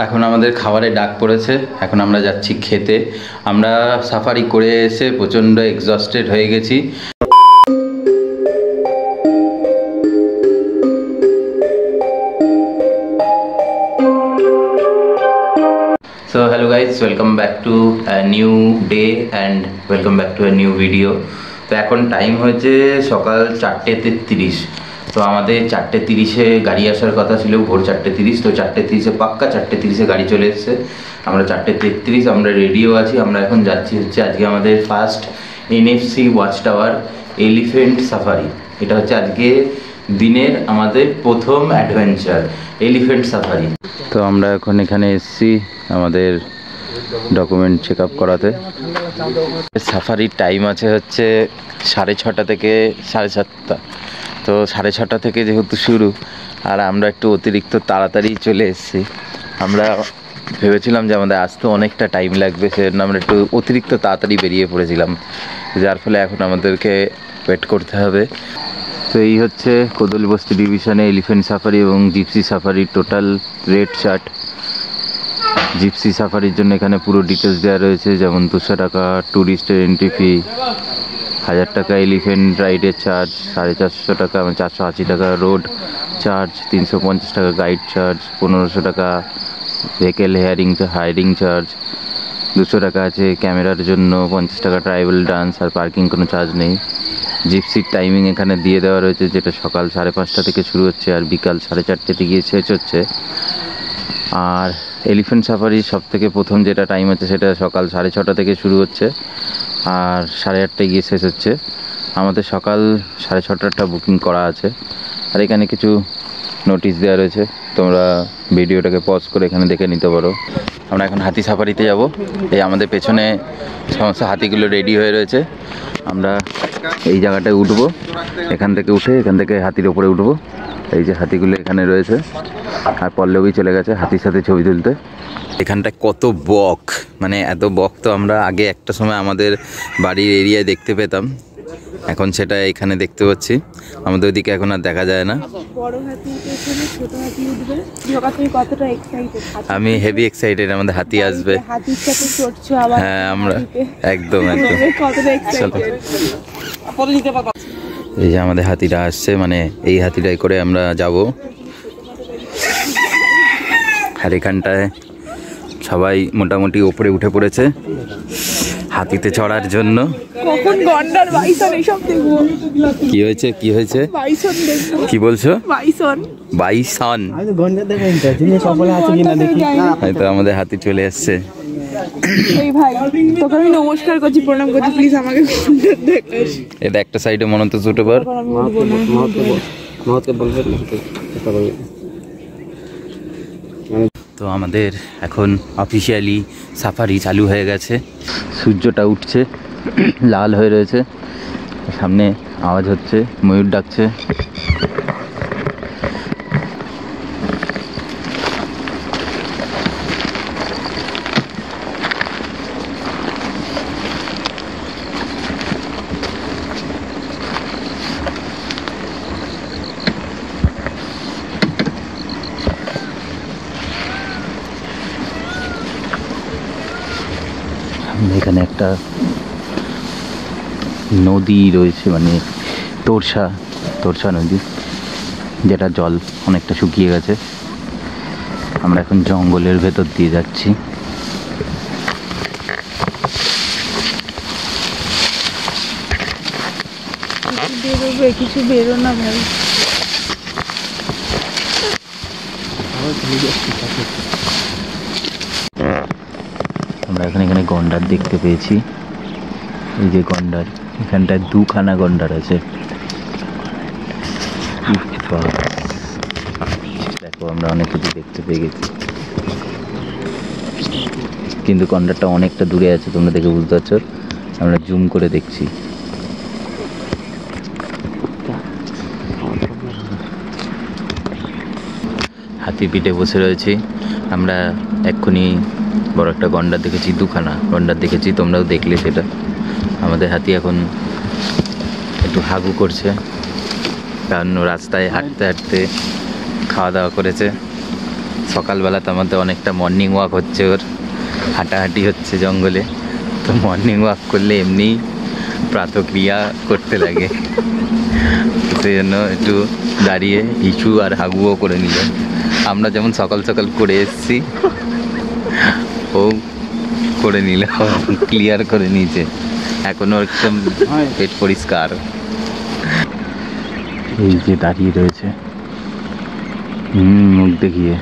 এখন আমাদের খাবারে ডাক পড়েছে, এখন আমরা যাচ্ছি খেতে। আমরা সাফারি করে এসে প্রচণ্ড এক্সস্টেড হয়ে গেছি। So hello guys, welcome back to new day and welcome back to new video. তো এখন টাইম হয়েছে সকাল 4:33। তো আমাদের 4:30-এ গাড়ি আসার কথা ছিল, ভোর 4:30। তো 4:30-এ পাক্কা 4:30-এ গাড়ি চলে এসছে। আমরা 4:33, আমরা রেডিও আছি। আমরা এখন যাচ্ছি হচ্ছে আজকে আমাদের first NFC watch tower elephant safari. এটা হচ্ছে আজকে দিনের আমাদের প্রথম অ্যাডভেঞ্চার এলিফেন্ট সাফারি। তো আমরা এখন এখানে এসেছি আমাদের ডকুমেন্ট চেক আপ করাতে। সাফারির টাইম আছে হচ্ছে 6:30 থেকে 7:30। তো 6:30 থেকে যেহেতু শুরু, আর আমরা একটু অতিরিক্ত তাড়াতাড়ি চলে এসেছি। আমরা ভেবেছিলাম যে আমাদের আসতে অনেকটা টাইম লাগবে, সেজন্য আমরা একটু অতিরিক্ত তাড়াতাড়ি বেরিয়ে পড়েছিলাম, যার ফলে এখন আমাদেরকে ওয়েট করতে হবে। তো এই হচ্ছে কোদলবস্তি ডিভিশনে এলিফেন্ট সাফারি এবং জিপসি সাফারির টোটাল রেট চার্ট। জিপসি সাফারির জন্য এখানে পুরো ডিটেলস দেওয়া রয়েছে, যেমন 200 টাকা ট্যুরিস্টের এন্ট্রি ফি, 1000 টাকা এলিফেন্ট রাইডের চার্জ, 450 টাকা 480 টাকা রোড চার্জ, 350 টাকা গাইড চার্জ, 1500 টাকা ভেহিকেল হায়ারিং চার্জ, 200 টাকা আছে ক্যামেরার জন্য, 50 টাকা ট্রাইবেল ডান্স, আর পার্কিং কোনো চার্জ নেই। জিপসির টাইমিং এখানে দিয়ে দেওয়া রয়েছে, যেটা সকাল 5:30 থেকে শুরু হচ্ছে আর বিকাল 4:30 গিয়ে শেষ হচ্ছে। আর এলিফেন্ট সাফারির সব থেকে প্রথম যেটা টাইম হচ্ছে সেটা সকাল 6:30 থেকে শুরু হচ্ছে আর 8:30 গিয়ে শেষ হচ্ছে। আমাদের সকাল 6:30টা বুকিং করা আছে। আর এখানে কিছু নোটিশ দেওয়া রয়েছে, তোমরা ভিডিওটাকে পজ করে এখানে দেখে নিতে পারো। আমরা এখন হাতি সাফারিতে যাব। এই আমাদের পেছনে সমস্ত হাতিগুলো রেডি হয়ে রয়েছে। আমরা এই জায়গাটায় উঠবো, এখান থেকে উঠে এখান থেকে হাতির ওপরে উঠবো। এই যে হাতিগুলো এখানে রয়েছে, আর পল্লবী চলে গেছে হাতির সাথে ছবি তুলতে। এখানটায় কত বক, মানে এত বক তো আমরা আগে একটা সময় আমাদের বাড়ির এরিয়ায় দেখতে পেতাম, এখন সেটা এখানে দেখতে পাচ্ছি। আমাদের ওইদিকে এখন আর দেখা যায় না। আমি হেভি এক্সাইটেড, আমাদের হাতি আসবে। হ্যাঁ, আমরা একদম এই যে আমাদের হাতিটা আসছে, মানে এই হাতিটাই করে আমরা যাব। আর এখানটায় সবাই মোটামুটি ওপরে উঠে পড়েছে হাতিতে চড়ার জন্য। কি হয়েছে কি বলছো? বাইসন। হয়তো আমাদের হাতি চলে আসছে। নমস্কার করছি, প্রণাম করছি, প্লিজ আমাকে এটা একটা সাইডে মনত ছুটে পার। তো আমাদের এখন অফিসিয়ালি সাফারি চালু হয়ে গেছে। সূর্যটা উঠছে, লাল হয়ে রয়েছে, সামনে আওয়াজ হচ্ছে, ময়ূর ডাকছে। এখানে একটা নদী রয়েছে, মানে তোরসা নদী, যেটা জল অনেকটা শুকিয়ে গেছে। আমরা এখন জঙ্গলের ভেতর দিয়ে যাচ্ছি। কিছু বেরো না ভাই। আমরা এখানে গন্ডার দেখতে পেয়েছি। এই যে গন্ডার, এখানটায় 2খানা গন্ডার আছে। দেখো, আমরা অনেক কিছু দেখতে পেয়ে গেছি, কিন্তু গন্ডারটা অনেকটা দূরে আছে, তোমরা দেখে বুঝতে পারছো। আমরা জুম করে দেখছি। হাতি পিঠে বসে রয়েছি আমরা। এক্ষুনি বড় একটা গন্ডার দেখেছি, 2খানা গন্ডার দেখেছি, তোমরাও দেখলে সেটা। আমাদের হাতি এখন একটু হাগু করছে, কারণ রাস্তায় হাঁটতে হাঁটতে খাওয়া দাওয়া করেছে। সকালবেলা তার মধ্যে অনেকটা মর্নিং ওয়াক হচ্ছে, ওর হাঁটাহাঁটি হচ্ছে জঙ্গলে। তো মর্নিং ওয়াক করলে এমনি প্রাতক্রিয়া করতে লাগে, তো সেই জন্য একটু দাঁড়িয়ে ইস্যু আর হাগুও করে নিল। আমরা যেমন সকাল সকাল করে এসছি, ও করে নিল, ক্লিয়ার করে নিয়েছে। এখনো একদম পেট পরিষ্কার। এই যে দাঁড়িয়ে রয়েছে মুখ দেখিয়ে,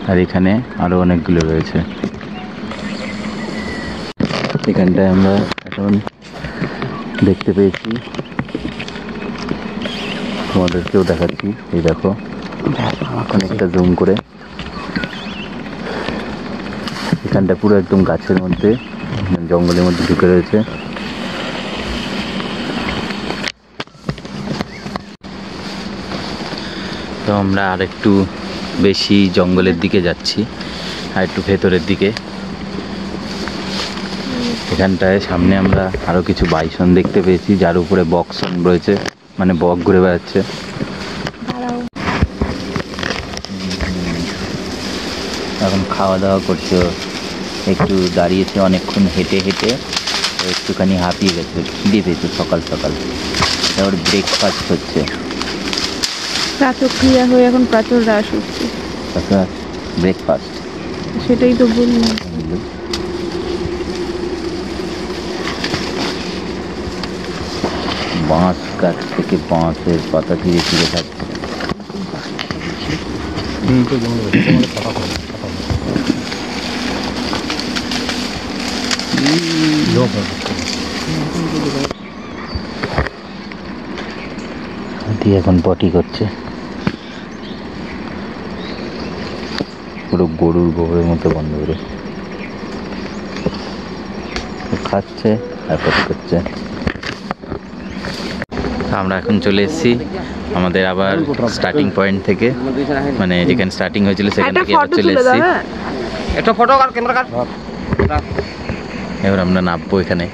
আর এখানে আরো অনেকগুলো রয়েছে। এখানটায় আমরা এখন দেখতে পেয়েছি, তোমাদেরকেও দেখাচ্ছি। এই দেখো অনেকটা জুম করে, এখানটা পুরো একদম গাছের মধ্যে, জঙ্গলের মধ্যে ঢুকে রয়েছে। তো আমরা আর একটু বেশি জঙ্গলের দিকে যাচ্ছি, আর একটু ভেতরের দিকে। এখানটায় সামনে আমরা আরো কিছু বাইসন দেখতে পেয়েছি, যার উপরে বক্সন রয়েছে, মানে বক ঘুরে বেড়াচ্ছে। এখন খাওয়া দাওয়া করছে, একটু দাঁড়িয়েছে অনেকক্ষণ হেঁটে হেঁটে, একটুখানি হাঁপিয়ে গেছে, খিদে পেয়েছে সকাল সকাল। ওর ব্রেকফাস্ট হচ্ছে, প্রাতক্রিয়া হয়ে এখন প্রাতর হ্রাস হচ্ছে, ব্রেকফাস্ট। সেটাই তো বললাম। বাঁশ গাছ থেকে বাঁশের পাতা ধীরে ধীরে থাকছে। হাতি এখন পটি করছে, পুরো গরুর গোবরের মতো বন্ধ করে খাচ্ছে আর পটি করছে। আমরা এখন চলে এসেছি আমাদের আবার স্টার্টিং পয়েন্ট থেকে, মানে যেখানে স্টার্টিং হয়েছিল সেখান থেকে আবার চলে এসেছি। একটা ফটো কার, ক্যামেরা কার। এবার আমরা নামবো এখানে।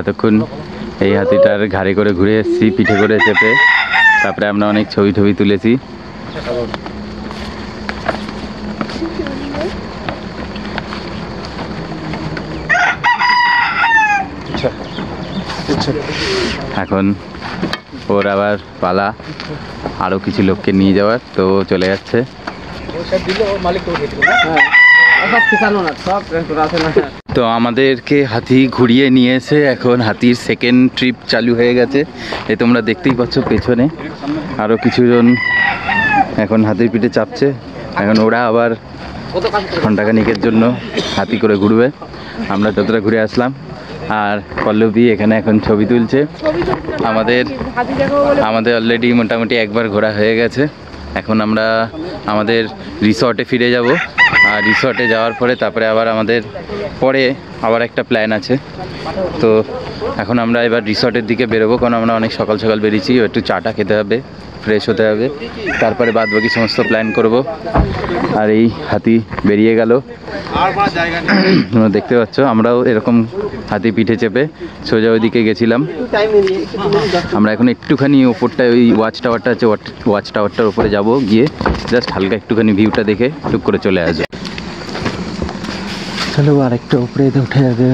এতক্ষণ এই হাতিটার ঘাড়ে করে ঘুরে এসেছি, পিঠে করে চেপে। তারপরে আমরা অনেক ছবি টবি তুলেছি। এখন ওর আবার পালা আরো কিছু লোককে নিয়ে যাওয়ার, তো চলে যাচ্ছে। তো আমাদেরকে হাতি ঘুরিয়ে নিয়ে এসে এখন হাতির সেকেন্ড ট্রিপ চালু হয়ে গেছে। এই তোমরা দেখতেই পাচ্ছ পেছনে আরো কিছুজন এখন হাতির পিঠে চাপছে। এখন ওরা আবার ঘন্টাখানিকের জন্য হাতি করে ঘুরবে। আমরা যতটা ঘুরে আসলাম, আর পল্লবী এখানে এখন ছবি তুলছে। আমাদের অলরেডি মোটামুটি একবার ঘোরা হয়ে গেছে। এখন আমরা আমাদের রিসর্টে ফিরে যাব, আর রিসর্টে যাওয়ার পরে তারপরে আবার আমাদের পরে আবার একটা প্ল্যান আছে। তো এখন আমরা এবার রিসর্টের দিকে বেরোবো, কারণ আমরা অনেক সকাল সকাল বেরিয়েছি। একটু চাটা খেতে হবে, ফ্রেশ হতে হবে, তারপরে বাদ বাকি সমস্ত প্ল্যান করব। আর এই হাতি বেরিয়ে গেল, তোমরা দেখতে পাচ্ছ। আমরাও এরকম হাতি পিঠে চেপে সোজা ওইদিকে গেছিলাম। আমরা এখন একটুখানি ওপরটায় ওই ওয়াচ টাওয়ারটা আছে, ওয়াচ টাওয়ারটার উপরে যাব, গিয়ে জাস্ট হালকা একটুখানি ভিউটা দেখে টুক করে চলে আসবো। চলো আরেকটা উপরে উঠে যাবে।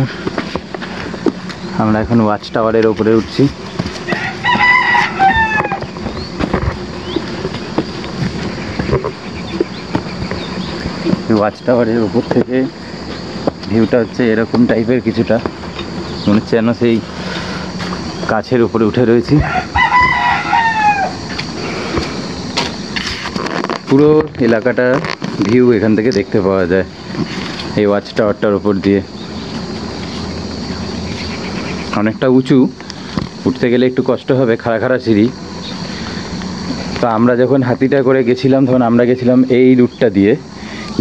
আমরা এখন ওয়াচ টাওয়ারের উপরে উঠছি। ওয়াচ টাওয়ারের উপর থেকে ভিউটা হচ্ছে এরকম টাইপের, কিছুটা মনে হচ্ছে যেন সেই গাছের উপরে উঠে রয়েছি। পুরো এলাকাটা ভিউ এখান থেকে দেখতে পাওয়া যায়, এই ওয়াচ টাওয়ারটার উপর দিয়ে। অনেকটা উঁচু, উঠতে গেলে একটু কষ্ট হবে, খাড়া খাড়া সিঁড়ি। তো আমরা যখন হাতিটা করে গেছিলাম, তখন আমরা গেছিলাম এই রুটটা দিয়ে,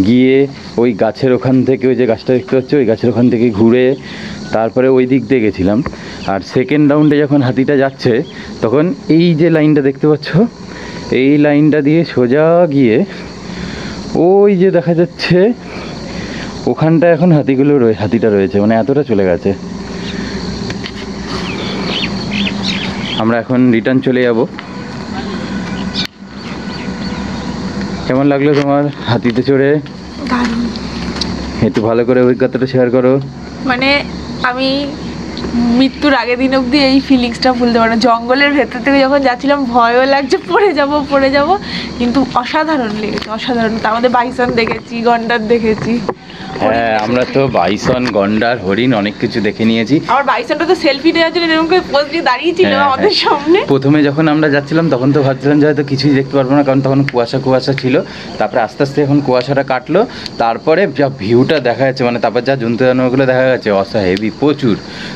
গিয়ে ওই গাছের ওখান থেকে, ওই যে গাছটা দেখতে পাচ্ছ, ওই গাছের ওখান থেকে ঘুরে তারপরে ওই দিক দিয়ে গেছিলাম। আর সেকেন্ড রাউন্ডে যখন হাতিটা যাচ্ছে, তখন এই যে লাইনটা দেখতে পাচ্ছ, এই লাইনটা দিয়ে সোজা গিয়ে ওই যে দেখা যাচ্ছে ওখানটা এখন হাতিটা রয়েছে, মানে এতটা চলে গেছে। আমরা এখন রিটার্ন চলে যাব। কেমন লাগলো তোমার হাতিতে চড়ে? দারুণ। একটু ভালো করে অভিজ্ঞতাটা শেয়ার করো। মানে আমি মৃত্যুর আগের দিন অবধি এই ফিলিংসটা ভুলতে পারবো না। জঙ্গলের ভেতর থেকে যখন যাচ্ছিলাম ভয়ও লাগছে পড়ে যাব, কিন্তু অসাধারণ লেগেছে, অসাধারণ। তার মধ্যে বাইসন দেখেছি, গন্ডার দেখেছি। হ্যাঁ, আমরা তো বাইসন, গন্ডার, হরিণ অনেক কিছু দেখে নিয়েছি। আমার বাইসনটা তো সেলফি নেওয়ার জন্য এরকম করে পোজ দিয়ে দাঁড়িয়ে ছিল হ্যাঁ, আমাদের সামনে। প্রথমে যখন আমরা যাচ্ছিলাম তখন তো ভাবছিলাম যে হয়তো কিছুই দেখতে পারবো না, কারণ তখন কুয়াশা ছিল। তারপরে আস্তে আস্তে এখন কুয়াশাটা কাটলো, তারপরে যা ভিউটা দেখা যাচ্ছে, মানে তারপর যা জন্তু জানোয়ারগুলো দেখা যাচ্ছে, হেভি প্রচুর,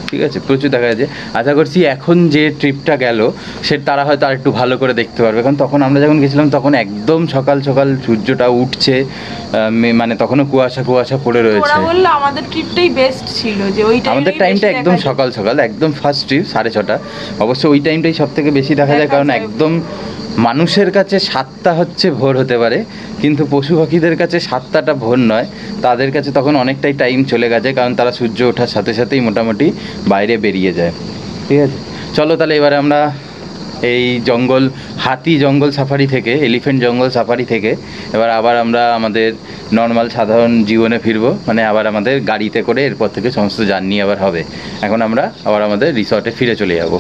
ঠিক আছে, প্রচুর দেখা যাচ্ছে। আশা করছি এখন যে ট্রিপটা গেল সে তারা হয়তো আর একটু ভালো করে দেখতে পারবে, কারণ তখন আমরা যখন গেছিলাম তখন একদম সকাল সকাল সূর্যটা উঠছে, মানে তখনও কুয়াশা পড়ে রয়েছে। ওরা বললো আমাদের ট্রিপটাই বেস্ট ছিল, যে ওই আমাদের টাইমটা একদম সকাল সকাল, একদম ফার্স্ট ট্রিপ 6:30। অবশ্য ওই টাইমটাই সব থেকে বেশি দেখা যায়, কারণ একদম মানুষের কাছে 7টা হচ্ছে ভোর হতে পারে, কিন্তু পশু পাখিদের কাছে 7টাটা ভোর নয়, তাদের কাছে তখন অনেকটাই টাইম চলে গেছে, কারণ তারা সূর্য ওঠার সাথে সাথেই মোটামুটি বাইরে বেরিয়ে যায়। ঠিক আছে, চলো তাহলে এবারে আমরা এই হাতি জঙ্গল সাফারি থেকে, এলিফ্যান্ট জঙ্গল সাফারি থেকে আবার আমরা আমাদের নর্মাল সাধারণ জীবনে ফিরবো, মানে আবার আমাদের গাড়িতে করে এরপর থেকে সমস্ত জার্নি আবার হবে। এখন আমরা আবার আমাদের রিসর্টে ফিরে চলে যাব।